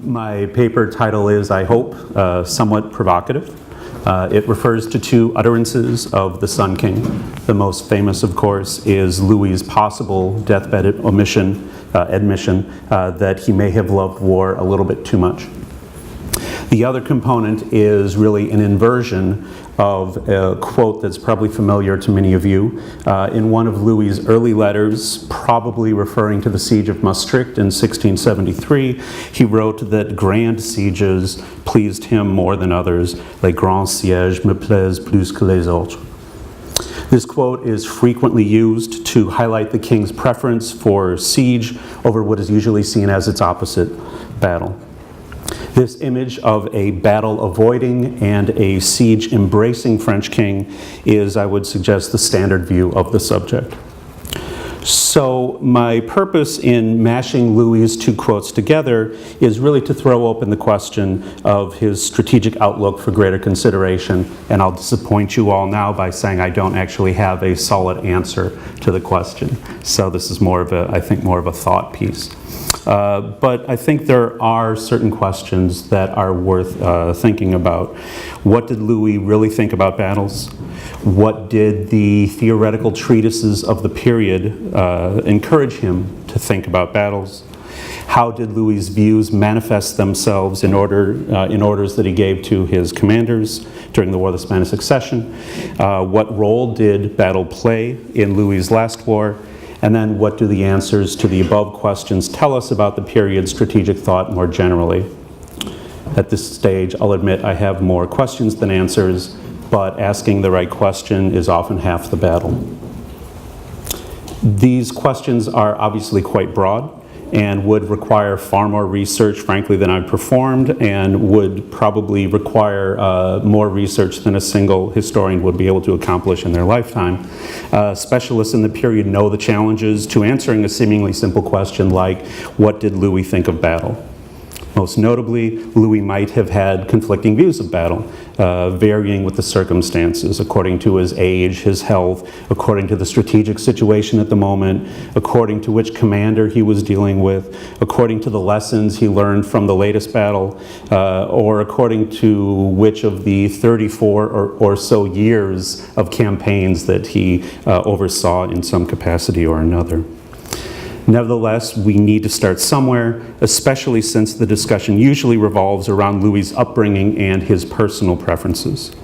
My paper title is, I hope, somewhat provocative. It refers to two utterances of the Sun King. The most famous, of course, is Louis's possible deathbed admission that he may have loved war a little bit too much. The other component is really an inversion of a quote that's probably familiar to many of you. In one of Louis's early letters, probably referring to the Siege of Maastricht in 1673, he wrote that grand sieges pleased him more than others. Les grands sièges me plaisent plus que les autres. This quote is frequently used to highlight the king's preference for siege over what is usually seen as its opposite, battle. This image of a battle-avoiding and a siege-embracing French king is, I would suggest, the standard view of the subject. So my purpose in mashing Louis's two quotes together is really to throw open the question of his strategic outlook for greater consideration, and I'll disappoint you all now by saying I don't actually have a solid answer to the question. So this is more of a thought piece. But I think there are certain questions that are worth thinking about. What did Louis really think about battles? What did the theoretical treatises of the period encourage him to think about battles? How did Louis's views manifest themselves in orders that he gave to his commanders during the War of the Spanish Succession? What role did battle play in Louis's last war? And then what do the answers to the above questions tell us about the period's strategic thought more generally? At this stage, I'll admit I have more questions than answers, but asking the right question is often half the battle. These questions are obviously quite broad and would require far more research, frankly, than I've performed, and would probably require more research than a single historian would be able to accomplish in their lifetime. Specialists in the period know the challenges to answering a seemingly simple question like, what did Louis think of battle? Most notably, Louis might have had conflicting views of battle, varying with the circumstances, according to his age, his health, according to the strategic situation at the moment, according to which commander he was dealing with, according to the lessons he learned from the latest battle, or according to which of the 34 or so years of campaigns that he oversaw in some capacity or another. Nevertheless, we need to start somewhere, especially since the discussion usually revolves around Louis's upbringing and his personal preferences.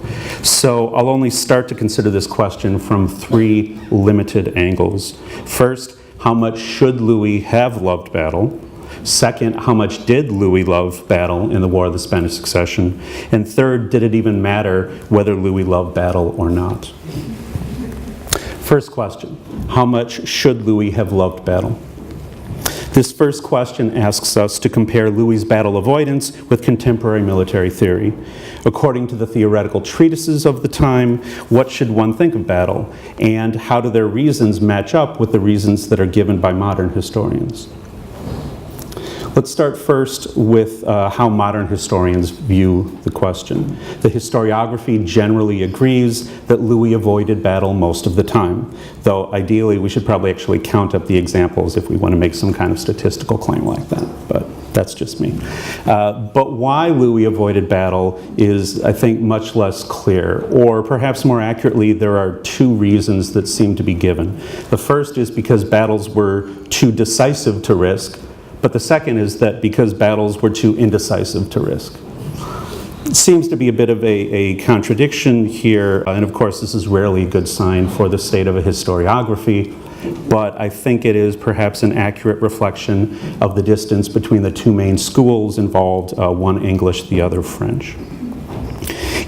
So I'll only start to consider this question from three limited angles. First, how much should Louis have loved battle? Second, how much did Louis love battle in the War of the Spanish Succession? And third, did it even matter whether Louis loved battle or not? First question, how much should Louis have loved battle? This first question asks us to compare Louis's battle avoidance with contemporary military theory. According to the theoretical treatises of the time, what should one think of battle? And how do their reasons match up with the reasons that are given by modern historians? Let's start first with how modern historians view the question. The historiography generally agrees that Louis avoided battle most of the time, though ideally we should probably actually count up the examples if we want to make some kind of statistical claim like that, but that's just me. But why Louis avoided battle is, I think, much less clear, or perhaps more accurately, there are two reasons that seem to be given. The first is because battles were too decisive to risk, but the second is that because battles were too indecisive to risk. It seems to be a bit of a contradiction here, and of course this is rarely a good sign for the state of a historiography, but I think it is perhaps an accurate reflection of the distance between the two main schools involved, one English, the other French.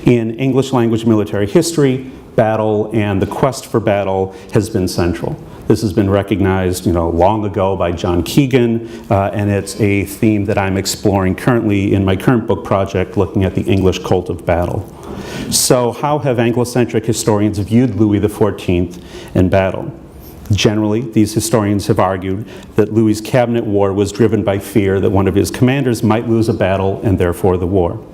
In English language military history, battle and the quest for battle has been central. This has been recognized, long ago by John Keegan, and it's a theme that I'm exploring currently in my current book project, looking at the English cult of battle. So how have Anglo-centric historians viewed Louis XIV in battle? Generally, these historians have argued that Louis's cabinet war was driven by fear that one of his commanders might lose a battle and therefore the war.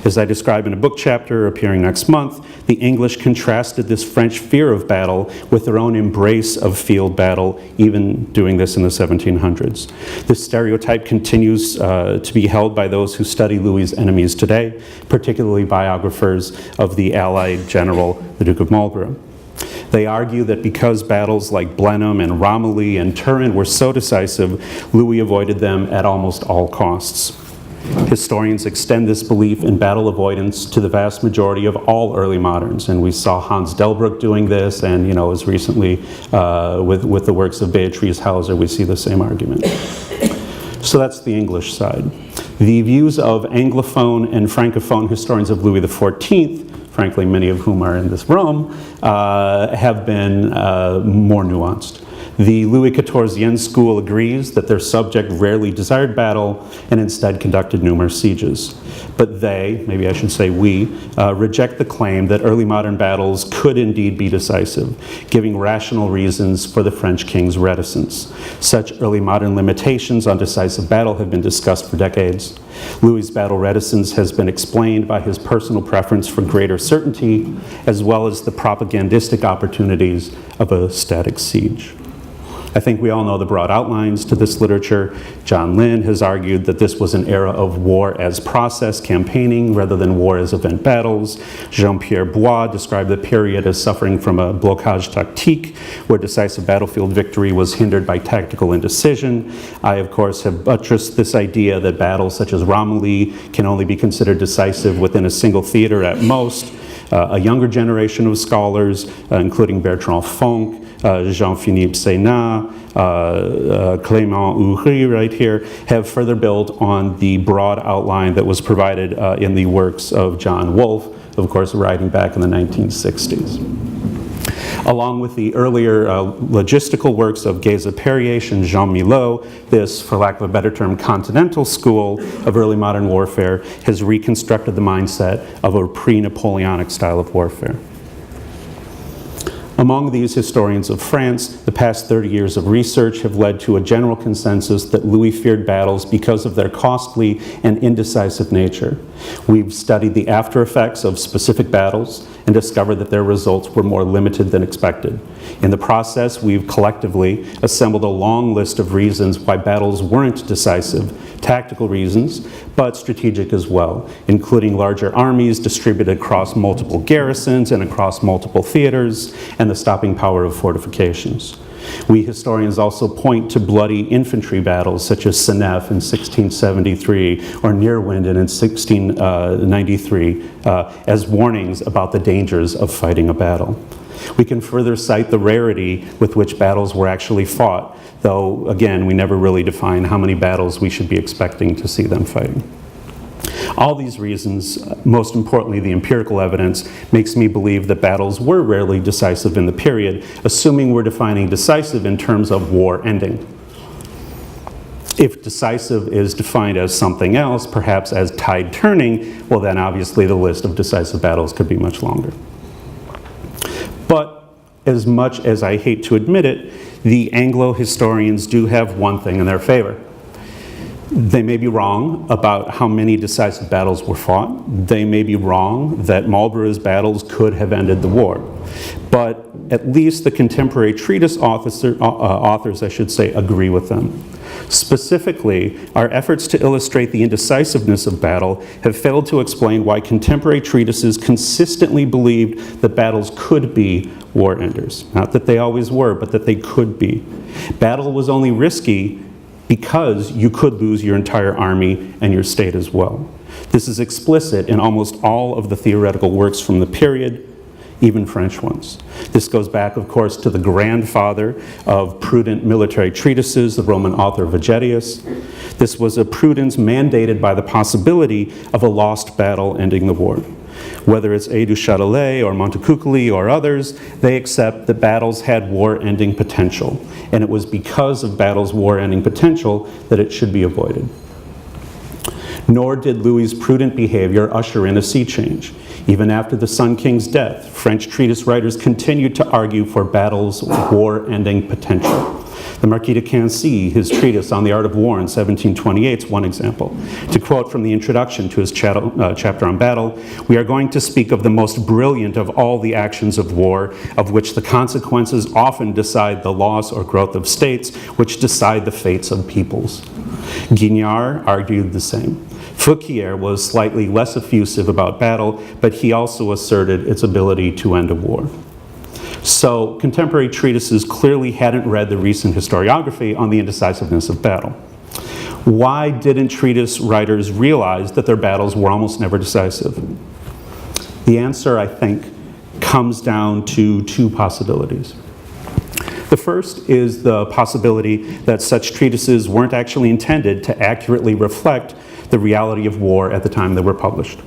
As I describe in a book chapter appearing next month, the English contrasted this French fear of battle with their own embrace of field battle, even doing this in the 1700s. This stereotype continues to be held by those who study Louis's enemies today, particularly biographers of the Allied general, the Duke of Marlborough. They argue that because battles like Blenheim and Ramillies and Turin were so decisive, Louis avoided them at almost all costs. Historians extend this belief in battle avoidance to the vast majority of all early moderns, and we saw Hans Delbrück doing this, and as recently with the works of Beatrice Hauser, we see the same argument. So that's the English side. The views of Anglophone and Francophone historians of Louis XIV, frankly many of whom are in this room, have been more nuanced. The Louis XIVian school agrees that their subject rarely desired battle and instead conducted numerous sieges. But they, maybe I should say we, reject the claim that early modern battles could indeed be decisive, giving rational reasons for the French king's reticence. Such early modern limitations on decisive battle have been discussed for decades. Louis's battle reticence has been explained by his personal preference for greater certainty, as well as the propagandistic opportunities of a static siege. I think we all know the broad outlines to this literature. John Lynn has argued that this was an era of war as process campaigning rather than war as event battles. Jean-Pierre Bois described the period as suffering from a blocage tactique, where decisive battlefield victory was hindered by tactical indecision. I, of course, have buttressed this idea that battles such as Ramillies can only be considered decisive within a single theater at most. A younger generation of scholars, including Bertrand Fonck, Jean-Philippe Sénat, Clément Houry right here, have further built on the broad outline that was provided in the works of John Wolfe, of course writing back in the 1960s. Along with the earlier logistical works of Geza Perrier and Jean Millot, this, for lack of a better term, continental school of early modern warfare has reconstructed the mindset of a pre-Napoleonic style of warfare. Among these historians of France, the past 30 years of research have led to a general consensus that Louis feared battles because of their costly and indecisive nature. We've studied the after effects of specific battles and discovered that their results were more limited than expected. In the process, we've collectively assembled a long list of reasons why battles weren't decisive, tactical reasons, but strategic as well, including larger armies distributed across multiple garrisons and across multiple theaters, and the stopping power of fortifications. We historians also point to bloody infantry battles such as Senef in 1673 or Neerwinden in 1693 as warnings about the dangers of fighting a battle. We can further cite the rarity with which battles were actually fought, though again we never really define how many battles we should be expecting to see them fighting. All these reasons, most importantly the empirical evidence, makes me believe that battles were rarely decisive in the period, assuming we're defining decisive in terms of war ending. If decisive is defined as something else, perhaps as tide turning, well then obviously the list of decisive battles could be much longer. But as much as I hate to admit it, the Anglo historians do have one thing in their favor. They may be wrong about how many decisive battles were fought. They may be wrong that Marlborough's battles could have ended the war. But at least the contemporary treatise authors, I should say, agree with them. Specifically, our efforts to illustrate the indecisiveness of battle have failed to explain why contemporary treatises consistently believed that battles could be war enders. Not that they always were, but that they could be. Battle was only risky because you could lose your entire army and your state as well. This is explicit in almost all of the theoretical works from the period, even French ones. This goes back, of course, to the grandfather of prudent military treatises, the Roman author Vegetius. This was a prudence mandated by the possibility of a lost battle ending the war. Whether it's A. du Châtelet or Montecuccoli or others, they accept that battles had war-ending potential, and it was because of battles' war-ending potential that it should be avoided. Nor did Louis's prudent behavior usher in a sea change. Even after the Sun King's death, French treatise writers continued to argue for battles' war-ending potential. The Marquis de Cancy, his treatise on the art of war in 1728 is one example. To quote from the introduction to his chapter on battle, "We are going to speak of the most brilliant of all the actions of war, of which the consequences often decide the loss or growth of states, which decide the fates of peoples." Guignard argued the same. Feuquier was slightly less effusive about battle, but he also asserted its ability to end a war. So contemporary treatises clearly hadn't read the recent historiography on the indecisiveness of battle. Why didn't treatise writers realize that their battles were almost never decisive? The answer, I think, comes down to two possibilities. The first is the possibility that such treatises weren't actually intended to accurately reflect the reality of war at the time they were published.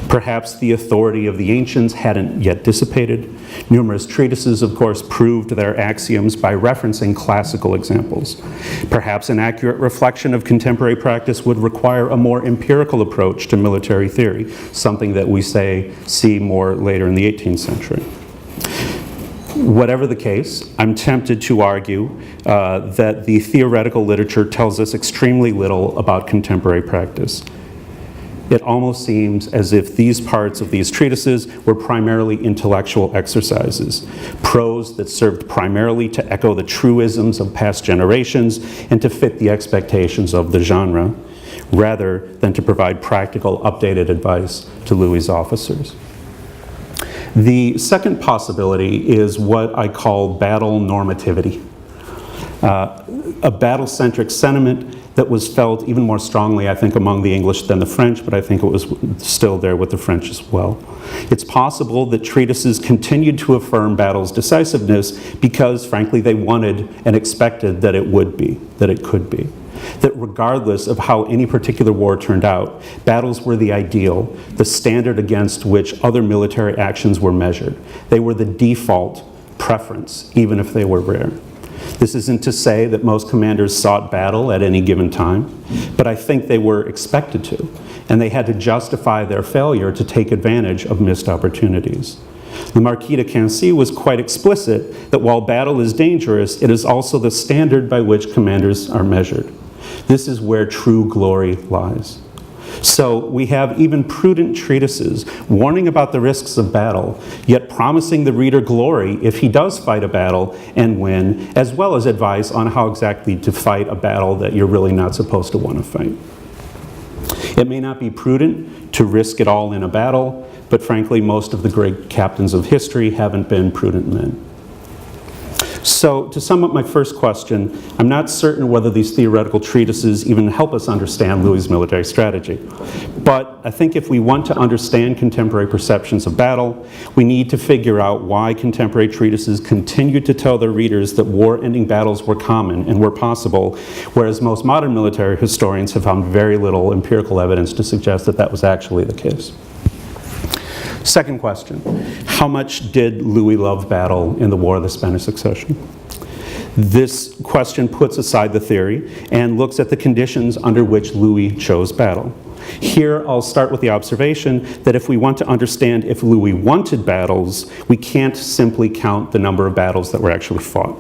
Perhaps the authority of the ancients hadn't yet dissipated. Numerous treatises, of course, proved their axioms by referencing classical examples. Perhaps an accurate reflection of contemporary practice would require a more empirical approach to military theory, something that we see more later in the 18th century. Whatever the case, I'm tempted to argue that the theoretical literature tells us extremely little about contemporary practice. It almost seems as if these parts of these treatises were primarily intellectual exercises, prose that served primarily to echo the truisms of past generations and to fit the expectations of the genre, rather than to provide practical, updated advice to Louis's officers. The second possibility is what I call battle normativity, a battle-centric sentiment that was felt even more strongly, I think, among the English than the French, but I think it was still there with the French as well. It's possible that treatises continued to affirm battle's decisiveness because, frankly, they wanted and expected that it would be, that it could be. That regardless of how any particular war turned out, battles were the ideal, the standard against which other military actions were measured. They were the default preference, even if they were rare. This isn't to say that most commanders sought battle at any given time, but I think they were expected to, and they had to justify their failure to take advantage of missed opportunities. The Marquis de Cancy was quite explicit that while battle is dangerous, it is also the standard by which commanders are measured. This is where true glory lies. So we have even prudent treatises warning about the risks of battle, yet promising the reader glory if he does fight a battle and win, as well as advice on how exactly to fight a battle that you're really not supposed to want to fight. It may not be prudent to risk it all in a battle, but frankly, most of the great captains of history haven't been prudent men. So, to sum up my first question, I'm not certain whether these theoretical treatises even help us understand Louis's military strategy. But I think if we want to understand contemporary perceptions of battle, we need to figure out why contemporary treatises continued to tell their readers that war-ending battles were common and were possible, whereas most modern military historians have found very little empirical evidence to suggest that that was actually the case. Second question, how much did Louis love battle in the War of the Spanish Succession? This question puts aside the theory and looks at the conditions under which Louis chose battle. Here, I'll start with the observation that if we want to understand if Louis wanted battles, we can't simply count the number of battles that were actually fought.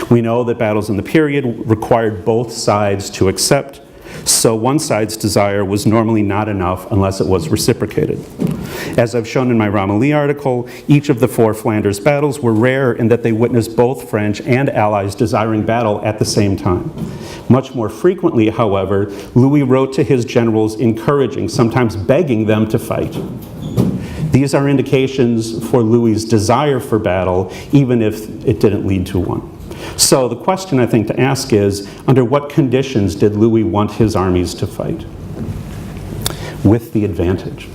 We know that battles in the period required both sides to accept, so one side's desire was normally not enough unless it was reciprocated. As I've shown in my Romilly article, each of the 4 Flanders battles were rare in that they witnessed both French and Allies desiring battle at the same time. Much more frequently, however, Louis wrote to his generals encouraging, sometimes begging them to fight. These are indications for Louis's desire for battle, even if it didn't lead to one. So the question I think to ask is, under what conditions did Louis want his armies to fight? With the advantage.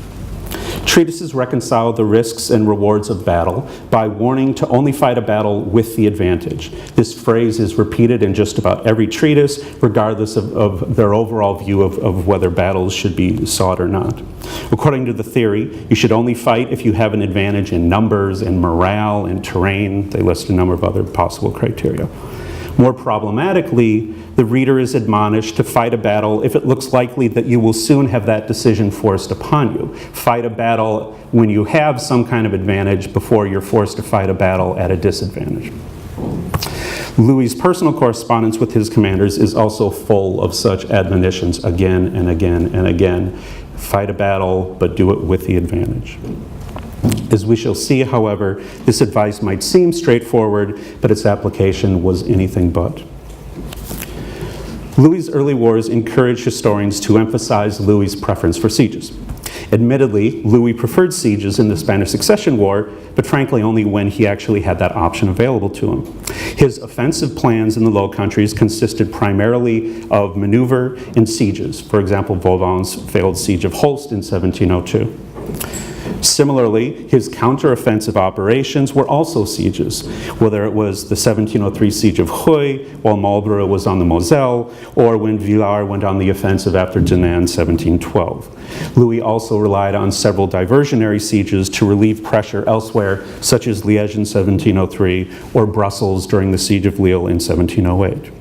Treatises reconcile the risks and rewards of battle by warning to only fight a battle with the advantage. This phrase is repeated in just about every treatise, regardless of their overall view of whether battles should be sought or not. According to the theory, you should only fight if you have an advantage in numbers, in morale, in terrain. They list a number of other possible criteria. More problematically, the reader is admonished to fight a battle if it looks likely that you will soon have that decision forced upon you. Fight a battle when you have some kind of advantage before you're forced to fight a battle at a disadvantage. Louis's personal correspondence with his commanders is also full of such admonitions again and again and again. Fight a battle, but do it with the advantage. As we shall see, however, this advice might seem straightforward, but its application was anything but. Louis's early wars encouraged historians to emphasize Louis's preference for sieges. Admittedly, Louis preferred sieges in the Spanish Succession War, but frankly only when he actually had that option available to him. His offensive plans in the Low Countries consisted primarily of maneuver and sieges. For example, Vauban's failed siege of Holst in 1702. Similarly, his counteroffensive operations were also sieges, whether it was the 1703 siege of Huy while Marlborough was on the Moselle, or when Villars went on the offensive after Dinant in 1712. Louis also relied on several diversionary sieges to relieve pressure elsewhere, such as Liège in 1703 or Brussels during the siege of Lille in 1708.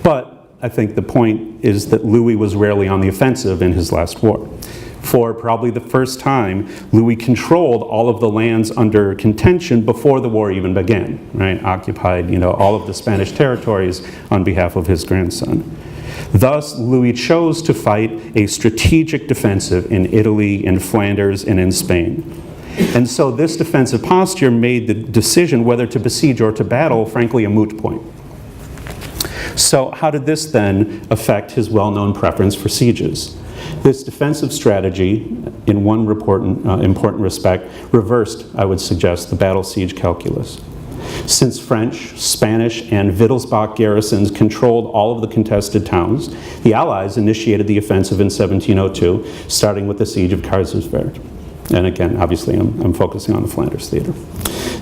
But I think the point is that Louis was rarely on the offensive in his last war. For probably the first time, Louis controlled all of the lands under contention before the war even began, right? Occupied, all of the Spanish territories on behalf of his grandson. Thus, Louis chose to fight a strategic defensive in Italy, in Flanders, and in Spain. And so this defensive posture made the decision whether to besiege or to battle, frankly, a moot point. So how did this then affect his well-known preference for sieges? This defensive strategy, in one important respect, reversed, I would suggest, the battle-siege calculus. Since French, Spanish, and Wittelsbach garrisons controlled all of the contested towns, the Allies initiated the offensive in 1702, starting with the siege of Kaiserswerth. And again, obviously, I'm focusing on the Flanders theater.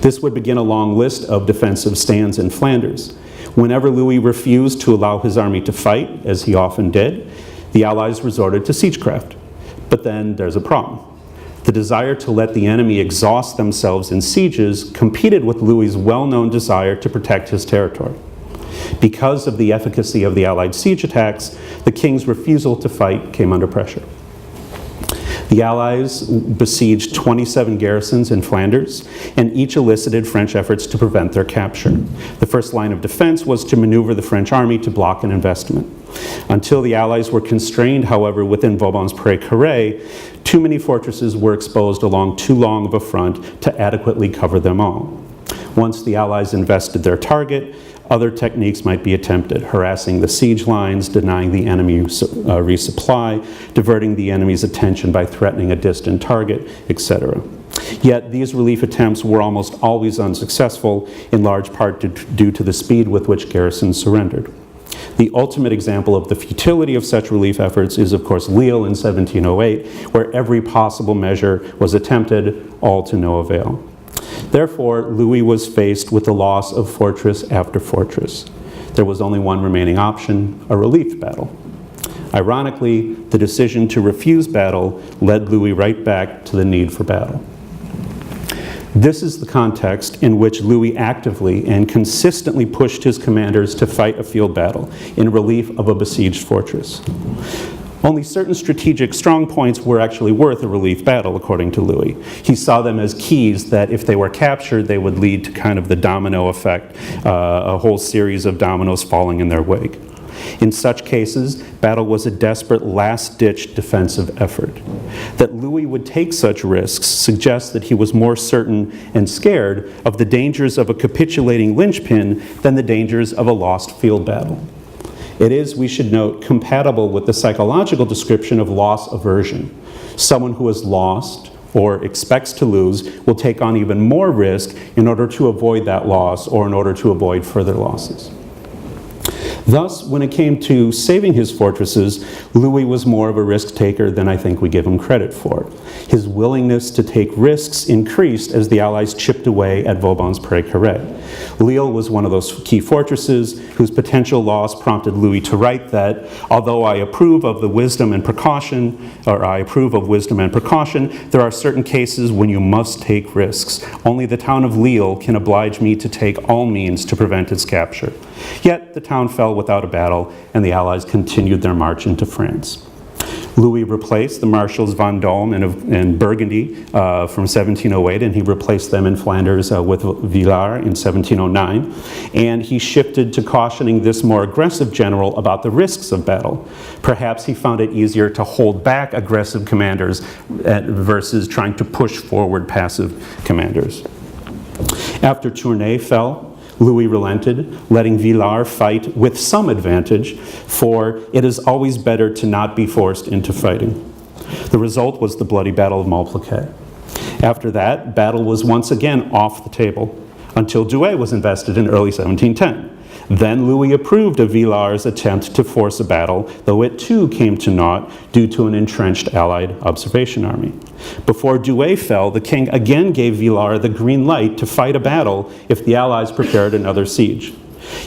This would begin a long list of defensive stands in Flanders. Whenever Louis refused to allow his army to fight, as he often did, the Allies resorted to siegecraft. But then there's a problem. The desire to let the enemy exhaust themselves in sieges competed with Louis's well-known desire to protect his territory. Because of the efficacy of the Allied siege attacks, the king's refusal to fight came under pressure. The Allies besieged 27 garrisons in Flanders, and each elicited French efforts to prevent their capture. The first line of defense was to maneuver the French army to block an investment. Until the Allies were constrained, however, within Vauban's Pré-Carré, too many fortresses were exposed along too long of a front to adequately cover them all. Once the Allies invested their target, other techniques might be attempted: harassing the siege lines, denying the enemy resupply, diverting the enemy's attention by threatening a distant target, etc. Yet these relief attempts were almost always unsuccessful, in large part due to the speed with which garrisons surrendered. The ultimate example of the futility of such relief efforts is, of course, Lille in 1708, where every possible measure was attempted, all to no avail. Therefore, Louis was faced with the loss of fortress after fortress. There was only one remaining option: a relief battle. Ironically, the decision to refuse battle led Louis right back to the need for battle. This is the context in which Louis actively and consistently pushed his commanders to fight a field battle in relief of a besieged fortress. Only certain strategic strong points were actually worth a relief battle, according to Louis. He saw them as keys that, if they were captured, they would lead to kind of the domino effect, a whole series of dominoes falling in their wake. In such cases, battle was a desperate last-ditch defensive effort. That Louis would take such risks suggests that he was more certain and scared of the dangers of a capitulating linchpin than the dangers of a lost field battle. It is, we should note, compatible with the psychological description of loss aversion. Someone who has lost or expects to lose will take on even more risk in order to avoid that loss or in order to avoid further losses. Thus, when it came to saving his fortresses, Louis was more of a risk taker than I think we give him credit for. His willingness to take risks increased as the Allies chipped away at Vauban's Pré-Carré. Lille was one of those key fortresses whose potential loss prompted Louis to write that, although I approve of wisdom and precaution, there are certain cases when you must take risks. Only the town of Lille can oblige me to take all means to prevent its capture. Yet the town fell without a battle, and the Allies continued their march into France. Louis replaced the marshals Vendôme and Burgundy from 1708, and he replaced them in Flanders with Villars in 1709. And he shifted to cautioning this more aggressive general about the risks of battle. Perhaps he found it easier to hold back aggressive commanders versus trying to push forward passive commanders. After Tournai fell, Louis relented, letting Villars fight with some advantage, for it is always better to not be forced into fighting. The result was the bloody Battle of Malplaquet. After that, battle was once again off the table, until Douai was invested in early 1710. Then Louis approved of Villars' attempt to force a battle, though it too came to naught due to an entrenched Allied observation army. Before Douai fell, the king again gave Villars the green light to fight a battle if the Allies prepared another siege.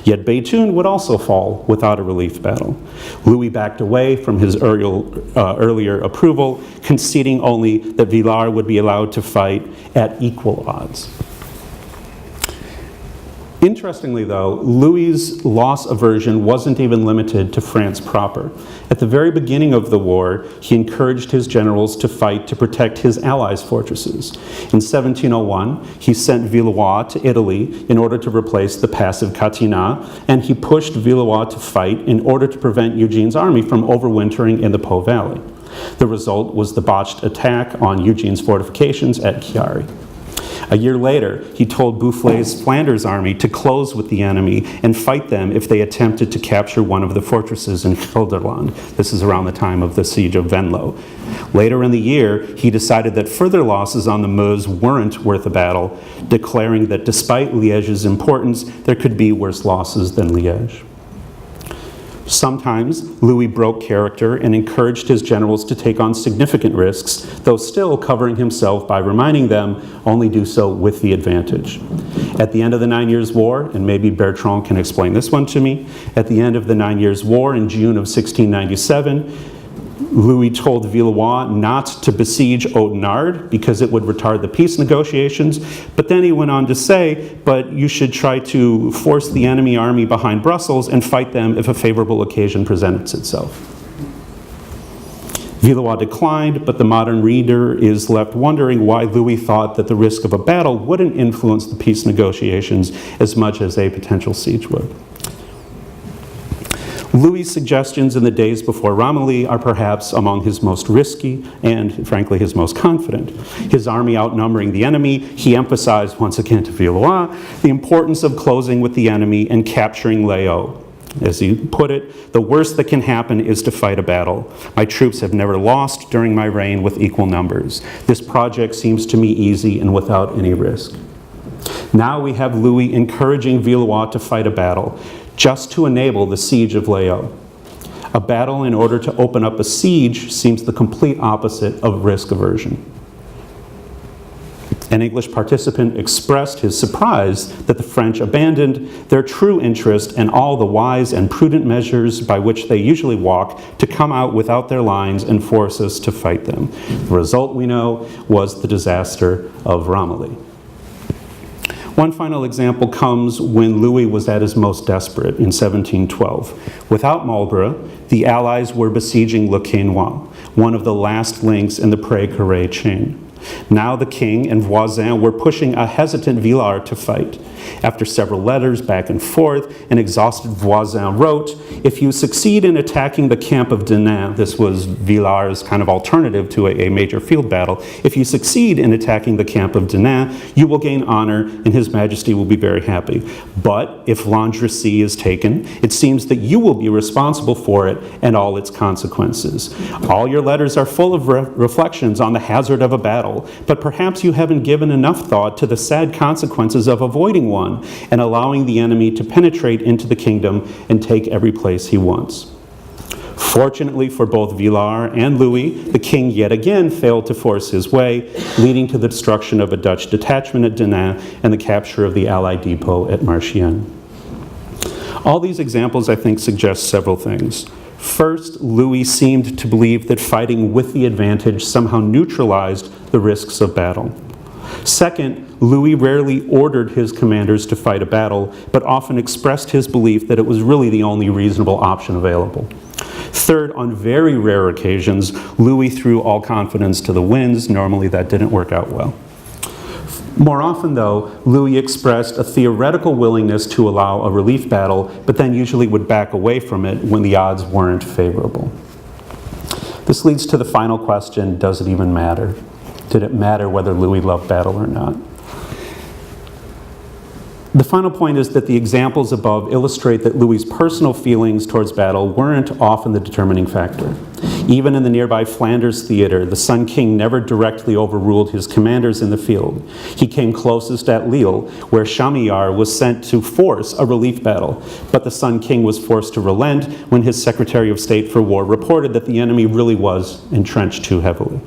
Yet Béthune would also fall without a relief battle. Louis backed away from his earlier approval, conceding only that Villars would be allowed to fight at equal odds. Interestingly, though, Louis's loss aversion wasn't even limited to France proper. At the very beginning of the war, he encouraged his generals to fight to protect his allies' fortresses. In 1701, he sent Villeroy to Italy in order to replace the passive Catinat, and he pushed Villeroy to fight in order to prevent Eugene's army from overwintering in the Po Valley. The result was the botched attack on Eugene's fortifications at Chiari. A year later, he told Boufflé's Flanders army to close with the enemy and fight them if they attempted to capture one of the fortresses in Gelderland. This is around the time of the siege of Venlo. Later in the year, he decided that further losses on the Meuse weren't worth a battle, declaring that despite Liège's importance, there could be worse losses than Liège. Sometimes, Louis broke character and encouraged his generals to take on significant risks, though still covering himself by reminding them only do so with the advantage. At the end of the 9 Years' War, and maybe Bertrand can explain this one to me, at the end of the 9 Years' War in June of 1697, Louis told Villeroy not to besiege Audenarde because it would retard the peace negotiations, but then he went on to say, but you should try to force the enemy army behind Brussels and fight them if a favorable occasion presents itself. Villeroy declined, but the modern reader is left wondering why Louis thought that the risk of a battle wouldn't influence the peace negotiations as much as a potential siege would. Louis' suggestions in the days before Ramillies are perhaps among his most risky and, frankly, his most confident. His army outnumbering the enemy, he emphasized once again to Villeroy the importance of closing with the enemy and capturing Laon. As he put it, the worst that can happen is to fight a battle. My troops have never lost during my reign with equal numbers. This project seems to me easy and without any risk. Now we have Louis encouraging Villeroy to fight a battle, just to enable the siege of Laon. A battle in order to open up a siege seems the complete opposite of risk aversion. An English participant expressed his surprise that the French abandoned their true interest and all the wise and prudent measures by which they usually walk to come out without their lines and force us to fight them. The result, we know, was the disaster of Ramillies. One final example comes when Louis was at his most desperate in 1712. Without Marlborough, the Allies were besieging Le Quesnoy, one of the last links in the Pré-Carré chain. Now the king and Voisin were pushing a hesitant Villars to fight. After several letters back and forth, an exhausted Voisin wrote, if you succeed in attacking the camp of Denain, this was Villars' kind of alternative to a major field battle, if you succeed in attacking the camp of Denain, you will gain honor and His Majesty will be very happy. But if Landrecies is taken, it seems that you will be responsible for it and all its consequences. All your letters are full of reflections on the hazard of a battle, but perhaps you haven't given enough thought to the sad consequences of avoiding one and allowing the enemy to penetrate into the kingdom and take every place he wants. Fortunately for both Villars and Louis, the king yet again failed to force his way, leading to the destruction of a Dutch detachment at Denain and the capture of the Allied depot at Marchiennes. All these examples, I think, suggest several things. First, Louis seemed to believe that fighting with the advantage somehow neutralized the risks of battle. Second, Louis rarely ordered his commanders to fight a battle, but often expressed his belief that it was really the only reasonable option available. Third, on very rare occasions, Louis threw all confidence to the winds. Normally that didn't work out well. More often, though, Louis expressed a theoretical willingness to allow a relief battle, but then usually would back away from it when the odds weren't favorable. This leads to the final question, does it even matter? Did it matter whether Louis loved battle or not? The final point is that the examples above illustrate that Louis's personal feelings towards battle weren't often the determining factor. Even in the nearby Flanders theater, the Sun King never directly overruled his commanders in the field. He came closest at Lille, where Chamillard was sent to force a relief battle, but the Sun King was forced to relent when his Secretary of State for War reported that the enemy really was entrenched too heavily.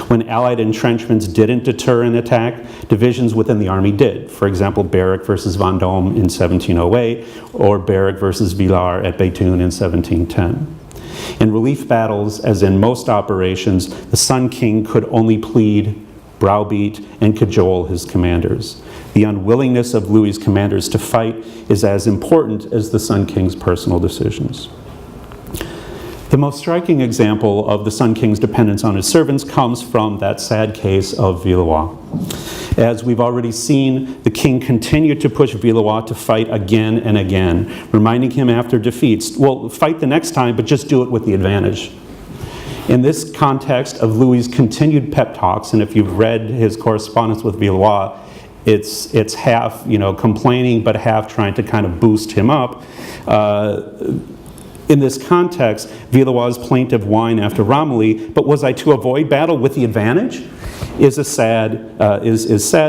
When Allied entrenchments didn't deter an attack, divisions within the army did. For example, Berwick versus Vendôme in 1708, or Berwick versus Villars at Béthune in 1710. In relief battles, as in most operations, the Sun King could only plead, browbeat, and cajole his commanders. The unwillingness of Louis's commanders to fight is as important as the Sun King's personal decisions. The most striking example of the Sun King's dependence on his servants comes from that sad case of Villeroy. As we've already seen, the king continued to push Villeroy to fight again and again, reminding him after defeats, well, fight the next time, but just do it with the advantage. In this context of Louis's continued pep talks, and if you've read his correspondence with Villeroy, it's half, complaining, but half trying to kind of boost him up. In this context, Villeroy's plaintive whine after Ramillies, but was I to avoid battle with the advantage, is sad,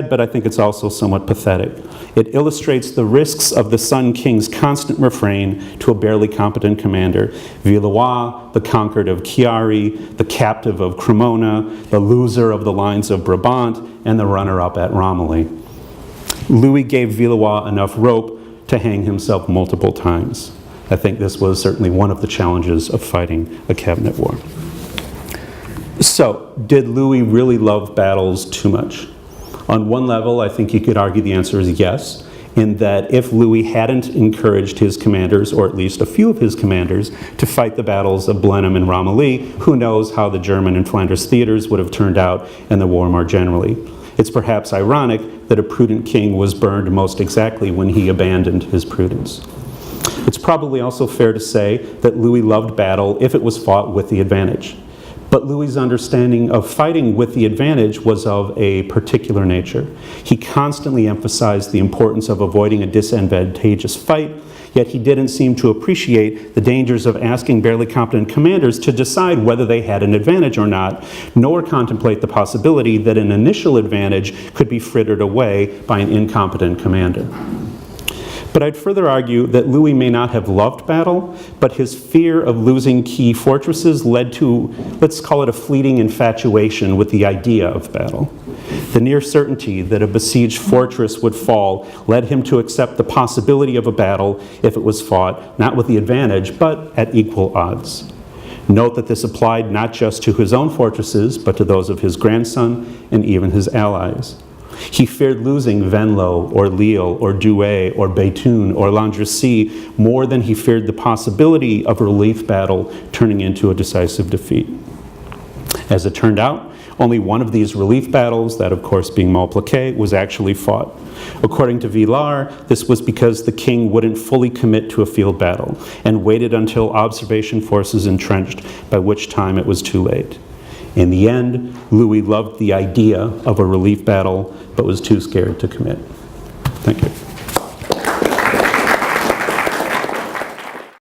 but I think it's also somewhat pathetic. It illustrates the risks of the Sun King's constant refrain to a barely competent commander. Villeroy, the conquered of Chiari, the captive of Cremona, the loser of the lines of Brabant, and the runner-up at Ramillies. Louis gave Villeroy enough rope to hang himself multiple times. I think this was certainly one of the challenges of fighting a cabinet war. So, did Louis really love battles too much? On one level, I think you could argue the answer is yes, in that if Louis hadn't encouraged his commanders, or at least a few of his commanders, to fight the battles of Blenheim and Ramillies, who knows how the German and Flanders theaters would have turned out and the war more generally. It's perhaps ironic that a prudent king was burned most exactly when he abandoned his prudence. It's probably also fair to say that Louis loved battle if it was fought with the advantage. But Louis's understanding of fighting with the advantage was of a particular nature. He constantly emphasized the importance of avoiding a disadvantageous fight, yet he didn't seem to appreciate the dangers of asking barely competent commanders to decide whether they had an advantage or not, nor contemplate the possibility that an initial advantage could be frittered away by an incompetent commander. But I'd further argue that Louis may not have loved battle, but his fear of losing key fortresses led to, let's call it a fleeting infatuation with the idea of battle. The near certainty that a besieged fortress would fall led him to accept the possibility of a battle if it was fought, not with the advantage, but at equal odds. Note that this applied not just to his own fortresses, but to those of his grandson and even his allies. He feared losing Venlo, or Lille, or Douai, or Béthune, or Landrecies more than he feared the possibility of a relief battle turning into a decisive defeat. As it turned out, only one of these relief battles, that of course being Malplaquet, was actually fought. According to Villars, this was because the king wouldn't fully commit to a field battle and waited until observation forces entrenched, by which time it was too late. In the end, Louis loved the idea of a relief battle, but was too scared to commit. Thank you.